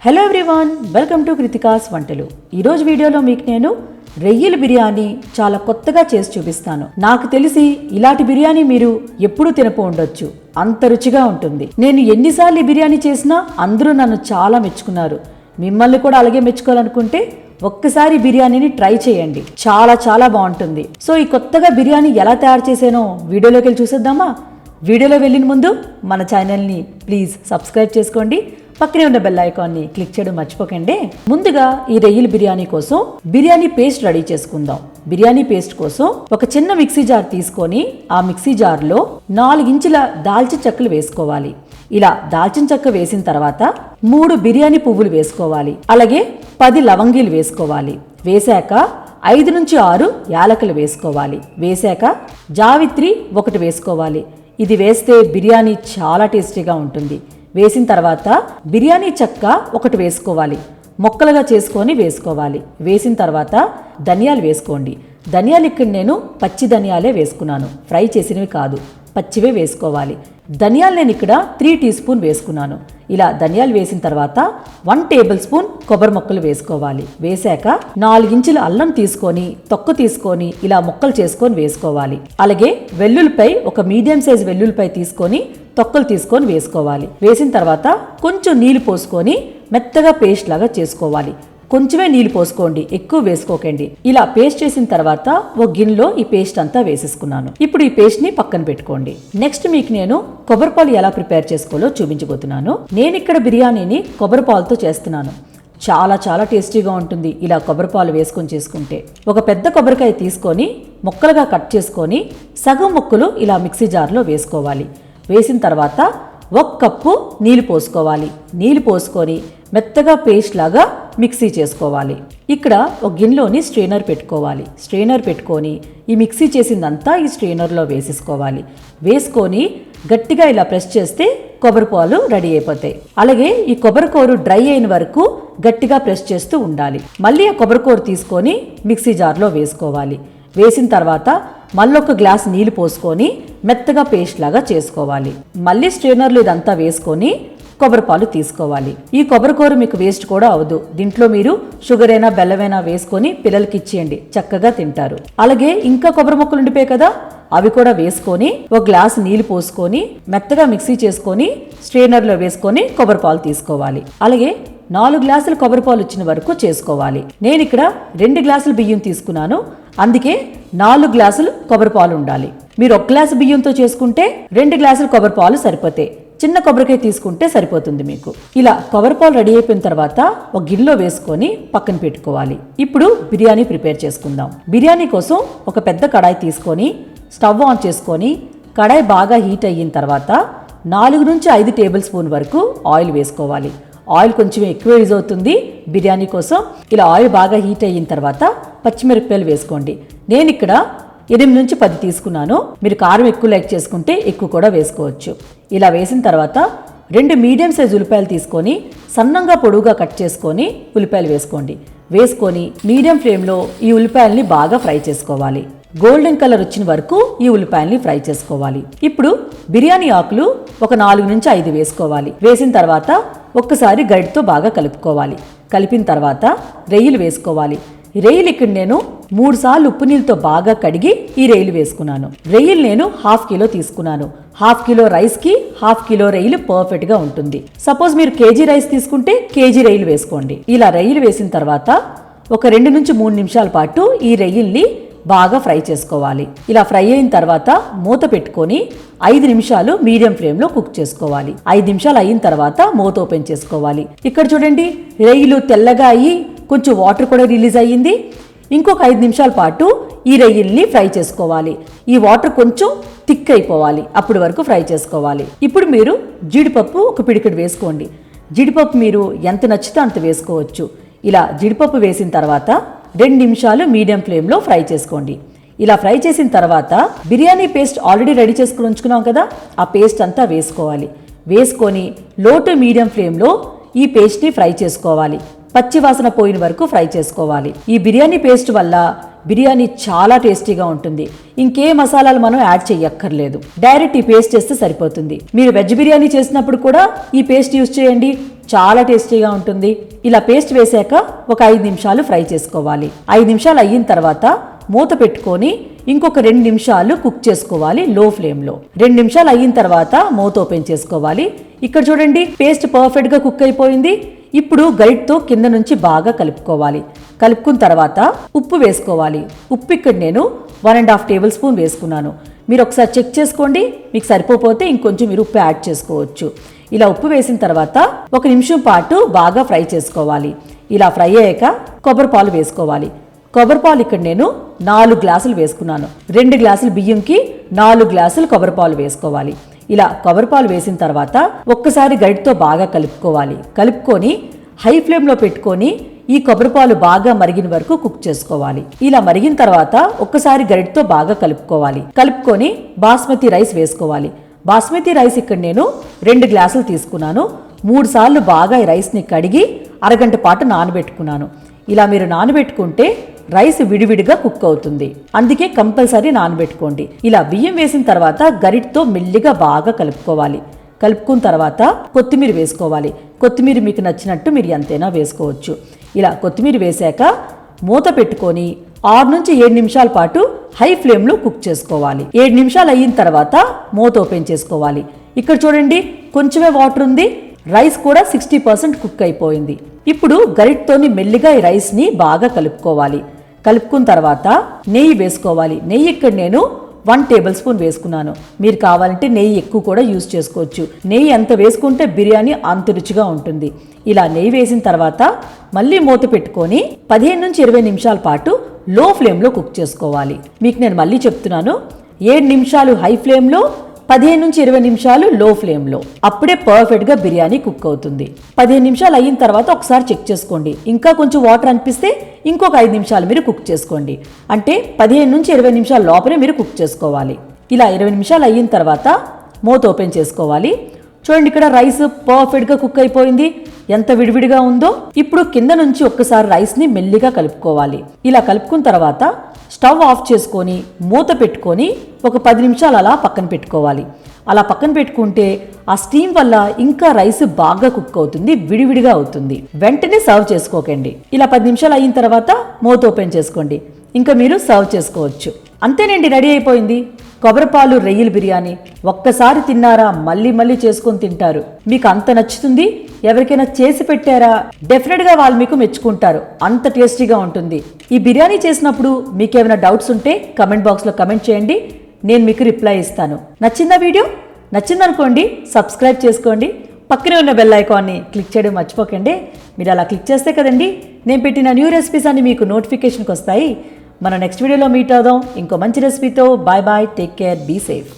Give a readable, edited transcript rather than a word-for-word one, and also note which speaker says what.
Speaker 1: Hello everyone, welcome to Kritika's వంటలు. ఈరోజు వీడియోలో మీకు నేను రొయ్యల బిర్యానీ చాలా కొత్తగా చేసి చూపిస్తాను. నాకు తెలిసి ఇలాంటి బిర్యానీ మీరు ఎప్పుడూ తినపో ఉండొచ్చు, అంత రుచిగా ఉంటుంది. నేను ఎన్నిసార్లు ఈ బిర్యానీ చేసినా అందరూ నన్ను చాలా మెచ్చుకున్నారు. మిమ్మల్ని కూడా అలాగే మెచ్చుకోవాలనుకుంటే ఒక్కసారి బిర్యానీని ట్రై చేయండి, చాలా చాలా బాగుంటుంది. సో ఈ కొత్తగా బిర్యానీ ఎలా తయారు చేసానో వీడియోలోకి వెళ్ళి చూసేద్దామా? వీడియోలో వెళ్ళిన ముందు మన ఛానల్ని ప్లీజ్ సబ్స్క్రైబ్ చేసుకోండి, పక్కనే ఉన్న బెల్ ఐకాన్ని క్లిక్ చేయడం మర్చిపోకండి. ముందుగా ఈ రొయ్యల బిర్యానీ కోసం బిర్యానీ పేస్ట్ రెడీ చేసుకుందాం. బిర్యానీ పేస్ట్ కోసం ఒక చిన్న మిక్సీ జార్ తీసుకొని ఆ మిక్సీ జార్లో 4 ఇంచుల దాల్చిన చెక్కలు వేసుకోవాలి. ఇలా దాల్చిన చెక్క వేసిన తర్వాత 3 బిర్యానీ పువ్వులు వేసుకోవాలి. అలాగే 10 లవంగీలు వేసుకోవాలి. వేశాక 5 నుంచి 6 యాలకులు వేసుకోవాలి. వేశాక జావిత్రి 1 వేసుకోవాలి. ఇది వేస్తే బిర్యానీ చాలా టేస్టీగా ఉంటుంది. వేసిన తర్వాత బిర్యానీ చెక్క 1 వేసుకోవాలి. ముక్కలుగా చేసుకొని వేసుకోవాలి. వేసిన తర్వాత ధనియాలు వేసుకోండి. ధనియాలు ఇక్కడ నేను పచ్చి ధనియాలే వేసుకున్నాను, ఫ్రై చేసినవి కాదు, పచ్చివే వేసుకోవాలి. ధనియాలు నేను ఇక్కడ 3 టీ స్పూన్ వేసుకున్నాను. ఇలా ధనియాలు వేసిన తర్వాత 1 టేబుల్ స్పూన్ కొబ్బరి ముక్కలు వేసుకోవాలి. వేశాక 4 ఇంచుల అల్లం తీసుకొని తొక్క తీసుకొని ఇలా ముక్కలు చేసుకొని వేసుకోవాలి. అలాగే వెల్లుల్లిపై ఒక మీడియం సైజ్ వెల్లుల్లిపై తీసుకొని తొక్కలు తీసుకొని వేసుకోవాలి. వేసిన తర్వాత కొంచెం నీళ్లు పోసుకొని మెత్తగా పేస్ట్ లాగా చేసుకోవాలి. కొంచెమే నీళ్లు పోసుకోండి, ఎక్కువ వేసుకోకండి. ఇలా పేస్ట్ చేసిన తర్వాత ఒక గిన్నెలో ఈ పేస్ట్ అంతా వేసేసుకున్నాను. ఇప్పుడు ఈ పేస్ట్ ని పక్కన పెట్టుకోండి. నెక్స్ట్ మీకు నేను కొబ్బరి పాలు ఎలా ప్రిపేర్ చేసుకోవాలో చూపించబోతున్నాను. నేను ఇక్కడ బిర్యానీని కొబ్బరి పాలతో చేస్తున్నాను. చాలా చాలా టేస్టీగా ఉంటుంది ఇలా కొబ్బరి పాలు వేసుకొని చేసుకుంటే. ఒక పెద్ద కొబ్బరికాయ తీసుకొని ముక్కలుగా కట్ చేసుకొని సగం ముక్కలు ఇలా మిక్సీ జార్లో వేసుకోవాలి. వేసిన తర్వాత 1 కప్పు నీళ్లు పోసుకోవాలి. నీళ్లు పోసుకొని మెత్తగా పేస్ట్ లాగా మిక్సీ చేసుకోవాలి. ఇక్కడ ఒక గిన్నెలోని స్ట్రెయినర్ పెట్టుకోవాలి. స్ట్రెయినర్ పెట్టుకొని ఈ మిక్సీ చేసిందంతా ఈ స్ట్రెయినర్లో వేసేసుకోవాలి. వేసుకొని గట్టిగా ఇలా ప్రెస్ చేస్తే కొబ్బరి పాలు రెడీ అయిపోతాయి. అలాగే ఈ కొబ్బరికూర డ్రై అయిన వరకు గట్టిగా ప్రెస్ చేస్తూ ఉండాలి. మళ్ళీ ఆ కొబ్బరికూర తీసుకొని మిక్సీ జార్లో వేసుకోవాలి. వేసిన తర్వాత మళ్ళొక గ్లాస్ నీళ్లు పోసుకొని మెత్తగా పేస్ట్ లాగా చేసుకోవాలి. మళ్ళీ స్ట్రెయినర్లో ఇదంతా వేసుకొని కొబ్బరి పాలు తీసుకోవాలి. ఈ కొబ్బరికూర మీకు వేస్ట్ కూడా అవదు. దీంట్లో మీరు షుగర్ అయినా బెల్లమైనా వేసుకొని పిల్లలకి ఇచ్చేయండి, చక్కగా తింటారు. అలాగే ఇంకా కొబ్బరి ముక్కలు ఉండిపోయాయి కదా, అవి కూడా వేసుకొని ఒక గ్లాస్ నీళ్లు పోసుకొని మెత్తగా మిక్సీ చేసుకొని స్ట్రెయినర్లో వేసుకొని కొబ్బరి పాలు తీసుకోవాలి. అలాగే 4 గ్లాసులు కొబ్బరి పాలు వచ్చిన వరకు చేసుకోవాలి. నేను ఇక్కడ 2 గ్లాసులు బియ్యం తీసుకున్నాను, అందుకే 4 గ్లాసులు కొబ్బరి పాలు ఉండాలి. మీరు 1 గ్లాసు బియ్యంతో చేసుకుంటే 2 గ్లాసులు కొబ్బరి పాలు సరిపోతాయి. చిన్న కొబ్బరికాయ తీసుకుంటే సరిపోతుంది మీకు. ఇలా కొబ్బరి పాలు రెడీ అయిపోయిన తర్వాత ఒక గిన్నెలో వేసుకొని పక్కన పెట్టుకోవాలి. ఇప్పుడు బిర్యానీ ప్రిపేర్ చేసుకుందాం. బిర్యానీ కోసం ఒక పెద్ద కడాయి తీసుకొని స్టవ్ ఆన్ చేసుకొని కడాయి బాగా హీట్ అయిన తర్వాత 4 నుంచి 5 టేబుల్ స్పూన్ వరకు ఆయిల్ వేసుకోవాలి. ఆయిల్ కొంచెం ఎక్కువ యూజ్ అవుతుంది బిర్యానీ కోసం. ఇలా ఆయిల్ బాగా హీట్ అయిన తర్వాత పచ్చిమిరపకాయలు వేసుకోండి. నేను ఇక్కడ 8 నుంచి 10 తీసుకున్నాను. మీరు కారం ఎక్కువ లైక్ చేసుకుంటే ఎక్కువ కూడా వేసుకోవచ్చు. ఇలా వేసిన తర్వాత 2 మీడియం సైజ్ ఉల్లిపాయలు తీసుకొని సన్నంగా పొడుగుగా కట్ చేసుకొని ఉల్లిపాయలు వేసుకోండి. వేసుకొని మీడియం ఫ్లేమ్లో ఈ ఉల్లిపాయల్ని బాగా ఫ్రై చేసుకోవాలి. గోల్డెన్ కలర్ వచ్చిన వరకు ఈ ఉల్లిపాయల్ని ఫ్రై చేసుకోవాలి. ఇప్పుడు బిర్యానీ ఆకులు ఒక 4 నుంచి 5 వేసుకోవాలి. వేసిన తర్వాత ఒక్కసారి గరిటతో బాగా కలుపుకోవాలి. కలిపిన తర్వాత రొయ్యలు వేసుకోవాలి. రొయ్యలు ఇక్కడ నేను 3 సార్లు ఉప్పు నీళ్ళతో బాగా కడిగి ఈ రొయ్యలు వేసుకున్నాను. రొయ్యలు నేను 1/2 కిలో తీసుకున్నాను. 1/2 కిలో రైస్కి 1/2 కిలో రొయ్యలు పర్ఫెక్ట్గా ఉంటుంది. సపోజ్ మీరు కేజీ రైస్ తీసుకుంటే కేజీ రొయ్యలు వేసుకోండి. ఇలా రొయ్యలు వేసిన తర్వాత ఒక 2 నుంచి 3 నిమిషాల పాటు ఈ రొయ్యల్ని బాగా ఫ్రై చేసుకోవాలి. ఇలా ఫ్రై అయిన తర్వాత మూత పెట్టుకొని 5 నిమిషాలు మీడియం ఫ్లేమ్లో కుక్ చేసుకోవాలి. 5 నిమిషాలు అయిన తర్వాత మూత ఓపెన్ చేసుకోవాలి. ఇక్కడ చూడండి, రొయ్యలు తెల్లగా అయ్యి కొంచెం వాటర్ కూడా రిలీజ్ అయ్యింది. ఇంకొక 5 నిమిషాల పాటు ఈ రొయ్యల్ని ఫ్రై చేసుకోవాలి. ఈ వాటర్ కొంచెం థిక్ అయిపోవాలి, అప్పటి వరకు ఫ్రై చేసుకోవాలి. ఇప్పుడు మీరు జీడిపప్పు ఒక పిడికెడు వేసుకోండి. జీడిపప్పు మీరు ఎంత నచ్చితే అంత వేసుకోవచ్చు. ఇలా జీడిపప్పు వేసిన తర్వాత 2 నిమిషాలు మీడియం ఫ్లేమ్లో ఫ్రై చేసుకోండి. ఇలా ఫ్రై చేసిన తర్వాత బిర్యానీ పేస్ట్ ఆల్రెడీ రెడీ చేసుకుని ఉంచుకున్నాం కదా, ఆ పేస్ట్ అంతా వేసుకోవాలి. వేసుకొని లో టు మీడియం ఫ్లేమ్లో ఈ పేస్ట్ని ఫ్రై చేసుకోవాలి. పచ్చి వాసన పోయిన వరకు ఫ్రై చేసుకోవాలి. ఈ బిర్యానీ పేస్ట్ వల్ల బిర్యానీ చాలా టేస్టీగా ఉంటుంది. ఇంకే మసాలాలు మనం యాడ్ చేయక్కర్లేదు, డైరెక్ట్ ఈ పేస్ట్ చేస్తే సరిపోతుంది. మీరు వెజ్ బిర్యానీ చేసినప్పుడు కూడా ఈ పేస్ట్ యూజ్ చేయండి, చాలా టేస్టీగా ఉంటుంది. ఇలా పేస్ట్ వేసాక ఒక 5 నిమిషాలు ఫ్రై చేసుకోవాలి. 5 నిమిషాలు అయిన తర్వాత మూత పెట్టుకొని ఇంకొక 2 నిమిషాలు కుక్ చేసుకోవాలి లో ఫ్లేమ్లో. 2 నిమిషాలు అయిన తర్వాత మూత ఓపెన్ చేసుకోవాలి. ఇక్కడ చూడండి, పేస్ట్ పర్ఫెక్ట్గా కుక్ అయిపోయింది. ఇప్పుడు గరిటతో కింద నుంచి బాగా కలుపుకోవాలి. కలుపుకున్న తర్వాత ఉప్పు వేసుకోవాలి. ఉప్పు ఇక్కడ నేను 1.5 టేబుల్ స్పూన్ వేసుకున్నాను. మీరు ఒకసారి చెక్ చేసుకోండి, మీకు సరిపోతే ఇంకొంచెం మీరు ఉప్పు యాడ్ చేసుకోవచ్చు. ఇలా ఉప్పు వేసిన తర్వాత 1 నిమిషం పాటు బాగా ఫ్రై చేసుకోవాలి. ఇలా ఫ్రై అయ్యాక కొబ్బరి పాలు వేసుకోవాలి. కొబ్బరి పాలు ఇక్కడ నేను 4 గ్లాసులు వేసుకున్నాను. 2 గ్లాసులు బియ్యంకి 4 గ్లాసులు కొబ్బరి పాలు వేసుకోవాలి. ఇలా కొబ్బరి పాలు వేసిన తర్వాత ఒక్కసారి గరిటతో బాగా కలుపుకోవాలి. కలుపుకొని హై ఫ్లేమ్లో పెట్టుకొని ఈ కొబ్బరి పాలు బాగా మరిగిన వరకు కుక్ చేసుకోవాలి. ఇలా మరిగిన తర్వాత ఒక్కసారి గరిటతో బాగా కలుపుకోవాలి. కలుపుకొని బాస్మతి రైస్ వేసుకోవాలి. బాస్మతి రైస్ ఇక్కడ నేను 2 గ్లాసులు తీసుకున్నాను. 3 సార్లు బాగా ఈ రైస్ని కడిగి అరగంట పాటు నానబెట్టుకున్నాను. ఇలా మీరు నానబెట్టుకుంటే రైస్ విడివిడిగా కుక్ అవుతుంది. అందుకే కంపల్సరీ నానబెట్టుకోండి. ఇలా బియ్యం వేసిన తర్వాత గరిటతో మెల్లిగా బాగా కలుపుకోవాలి. కలుపుకున్న తర్వాత కొత్తిమీర వేసుకోవాలి. కొత్తిమీర మీకు నచ్చినట్టు మీరు ఎంతైనా వేసుకోవచ్చు. ఇలా కొత్తిమీర వేసాక మూత పెట్టుకొని 6 నుంచి 7 నిమిషాల పాటు హై ఫ్లేమ్లో కుక్ చేసుకోవాలి. 7 నిమిషాలు అయిన తర్వాత మూత ఓపెన్ చేసుకోవాలి. ఇక్కడ చూడండి, కొంచెమే వాటర్ ఉంది. రైస్ కూడా 60% కుక్ అయిపోయింది. ఇప్పుడు గరిటతోని మెల్లిగా ఈ రైస్ని బాగా కలుపుకోవాలి. కలుపుకున్న తర్వాత నెయ్యి వేసుకోవాలి. నెయ్యి ఇక్కడ నేను 1 టేబుల్ స్పూన్ వేసుకున్నాను. మీరు కావాలంటే నెయ్యి ఎక్కువ కూడా యూజ్ చేసుకోవచ్చు. నెయ్యి ఎంత వేసుకుంటే బిర్యానీ అంత రుచిగా ఉంటుంది. ఇలా నెయ్యి వేసిన తర్వాత మళ్ళీ మూత పెట్టుకొని 15 నుంచి 20 నిమిషాల పాటు లో ఫ్లేమ్లో కుక్ చేసుకోవాలి. మీకు నేను మళ్ళీ చెప్తున్నాను, 7 నిమిషాలు హై ఫ్లేమ్లో, 15 నుంచి 20 నిమిషాలు లో ఫ్లేమ్లో. అప్పుడే పర్ఫెక్ట్గా బిర్యానీ కుక్ అవుతుంది. 15 నిమిషాలు అయిన తర్వాత ఒకసారి చెక్ చేసుకోండి. ఇంకా కొంచెం వాటర్ అనిపిస్తే ఇంకొక 5 నిమిషాలు మీరు కుక్ చేసుకోండి. అంటే 15 నుంచి 20 నిమిషాల లోపలే మీరు కుక్ చేసుకోవాలి. ఇలా 20 నిమిషాలు అయిన తర్వాత మూత ఓపెన్ చేసుకోవాలి. చూడండి, ఇక్కడ రైస్ పర్ఫెక్ట్గా కుక్ అయిపోయింది. ఎంత విడివిడిగా ఉందో. ఇప్పుడు కింద నుంచి ఒక్కసారి రైస్ని మెల్లిగా కలుపుకోవాలి. ఇలా కలుపుకున్న తర్వాత స్టవ్ ఆఫ్ చేసుకొని మూత పెట్టుకొని ఒక 10 నిమిషాలు అలా పక్కన పెట్టుకోవాలి. అలా పక్కన పెట్టుకుంటే ఆ స్టీమ్ వల్ల ఇంకా రైస్ బాగా కుక్ అవుతుంది, విడివిడిగా అవుతుంది. వెంటనే సర్వ్ చేసుకోకండి. ఇలా 10 నిమిషాలు అయిన తర్వాత మూత ఓపెన్ చేసుకోండి. ఇంకా మీరు సర్వ్ చేసుకోవచ్చు. అంతేనండి, రెడీ అయిపోయింది కొబ్బరిపాలు రొయ్యల బిర్యానీ. ఒక్కసారి తిన్నారా మళ్ళీ మళ్ళీ చేసుకొని తింటారు. మీకు అంత నచ్చుతుంది. ఎవరికైనా చేసి పెట్టారా, డెఫినెట్గా వాళ్ళు మీకు మెచ్చుకుంటారు. అంత టేస్టీగా ఉంటుంది. ఈ బిర్యానీ చేసినప్పుడు మీకు ఏమైనా డౌట్స్ ఉంటే కమెంట్ బాక్స్లో కమెంట్ చేయండి, నేను మీకు రిప్లై ఇస్తాను. నచ్చిందా వీడియో? నచ్చిందనుకోండి సబ్స్క్రైబ్ చేసుకోండి. పక్కనే ఉన్న బెల్ ఐకాన్ని క్లిక్ చేయడం మర్చిపోకండి. మీరు అలా క్లిక్ చేస్తే కదండి నేను పెట్టిన న్యూ రెసిపీస్ అన్ని మీకు నోటిఫికేషన్కి వస్తాయి. మనం నెక్స్ట్ వీడియోలో మీట్ అవుదాం ఇంకో మంచి రెసిపీతో. Bye bye, take care, be safe.